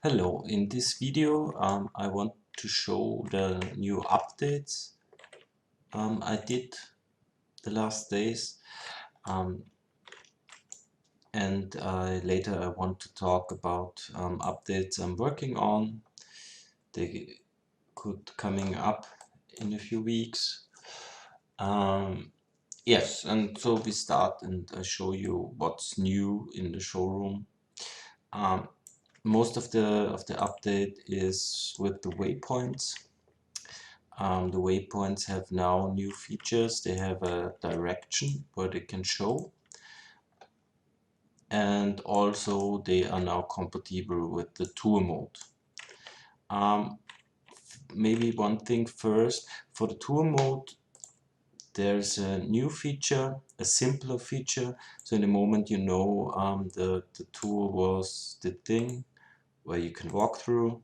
Hello, in this video I want to show the new updates I did the last days, and later I want to talk about updates I'm working on. They could coming up in a few weeks. Yes, and so we start and I show you what's new in the showroom. Most of the update is with the waypoints. The waypoints have now new features. They have a direction where they can show, and also they are now compatible with the tour mode. Maybe one thing first, for the tour mode there's a new feature, a simpler feature. So in the moment you know the tour was the thing where you can walk through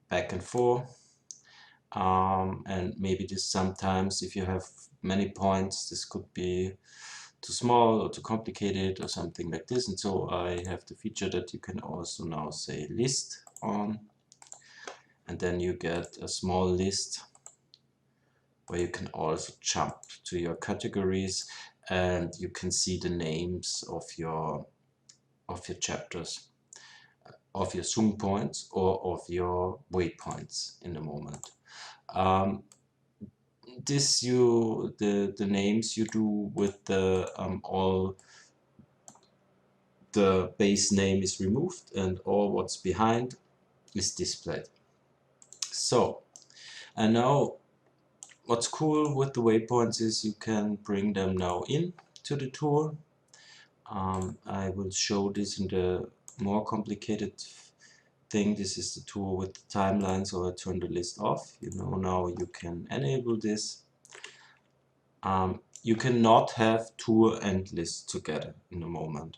back and forth. And maybe this sometimes, if you have many points, this could be too small or too complicated or something like this. And so I have the feature that you can also now say list on, and then you get a small list where you can also jump to your categories and you can see the names of your chapters, of your zoom points or of your waypoints in the moment. The names you do with the all the base name is removed and all what's behind is displayed. So, and now what's cool with the waypoints is you can bring them now in to the tour. I will show this in the more complicated thing. This is the tour with the timeline, so I turn the list off. You know, now you can enable this. You cannot have tour and list together in the moment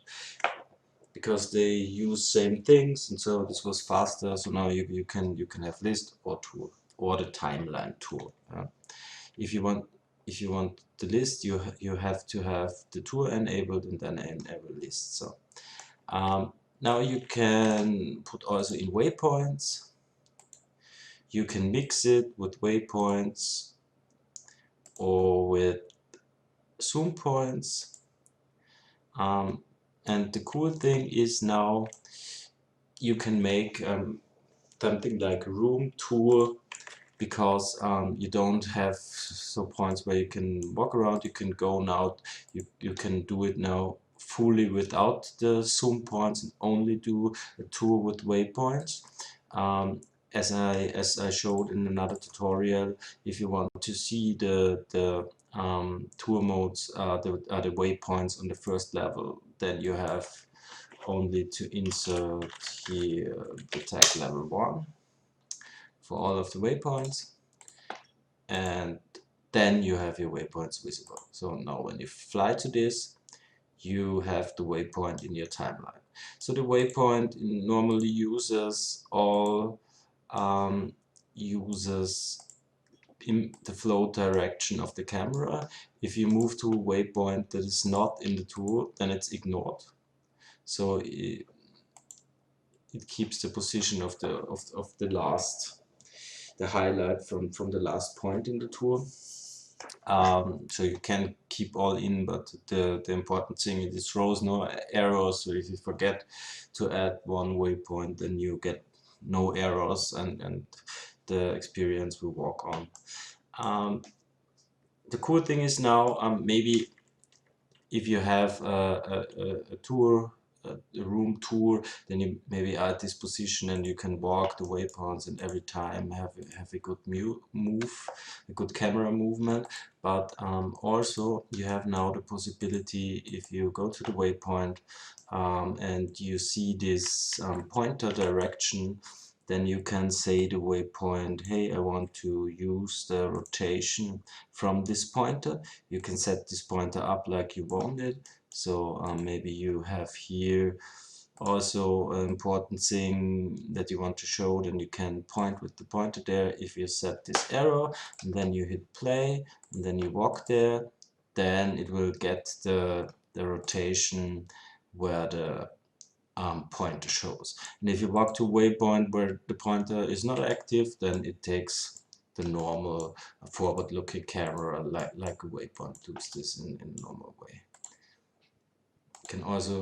because they use same things, and so this was faster. So now you can have list or tour or the timeline tour. If you want the list, you have to have the tour enabled and then enable list. So now you can put also in waypoints. You can mix it with waypoints or with zoom points. And the cool thing is now you can make something like a room tour, because you don't have so points where you can walk around. You can go now, you can do it now fully without the zoom points and only do a tour with waypoints. As I showed in another tutorial, if you want to see the tour modes, the waypoints on the first level, then you have only to insert here the tag level 1 for all of the waypoints, and then you have your waypoints visible. So now when you fly to this, you have the waypoint in your timeline. So the waypoint normally uses all uses in the flow direction of the camera. If you move to a waypoint that is not in the tour, then it's ignored. So it keeps the position of the last, the highlight from the last point in the tour. So you can keep all in, but the important thing is it throws no errors. So if you forget to add one waypoint, then you get no errors, and the experience will walk on. The cool thing is now, maybe if you have a tour, a room tour, then you maybe add this position and you can walk the waypoints and every time have a good move, a good camera movement. But also you have now the possibility, if you go to the waypoint and you see this pointer direction, then you can say the waypoint, hey, I want to use the rotation from this pointer. You can set this pointer up like you want it. So maybe you have here also an important thing that you want to show, then you can point with the pointer there. If you set this arrow and then you hit play and then you walk there, then it will get the rotation where the pointer shows. And if you walk to a waypoint where the pointer is not active, then it takes the normal forward-looking camera like a waypoint does this in a normal way.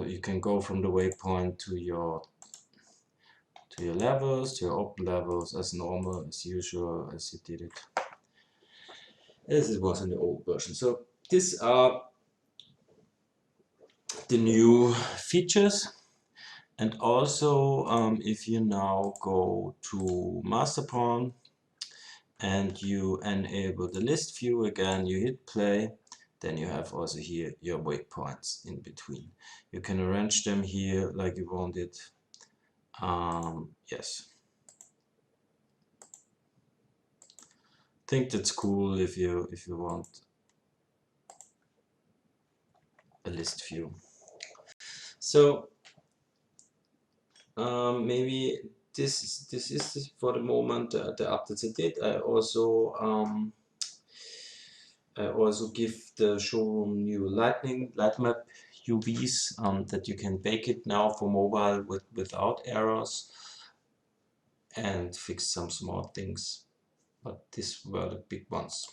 You can go from the waypoint to your levels, to your open levels as normal, as usual, as you did it, as it was in the old version. So these are the new features. And also, if you now go to master pawn and you enable the list view again, you hit play, then you have also here your waypoints in between. You can arrange them here like you want it. Yes. I think that's cool if you want a list view. So maybe this is for the moment the updates I did. I also give the showroom new lightmap UVs that you can bake it now for mobile without errors, and fix some small things, but these were the big ones.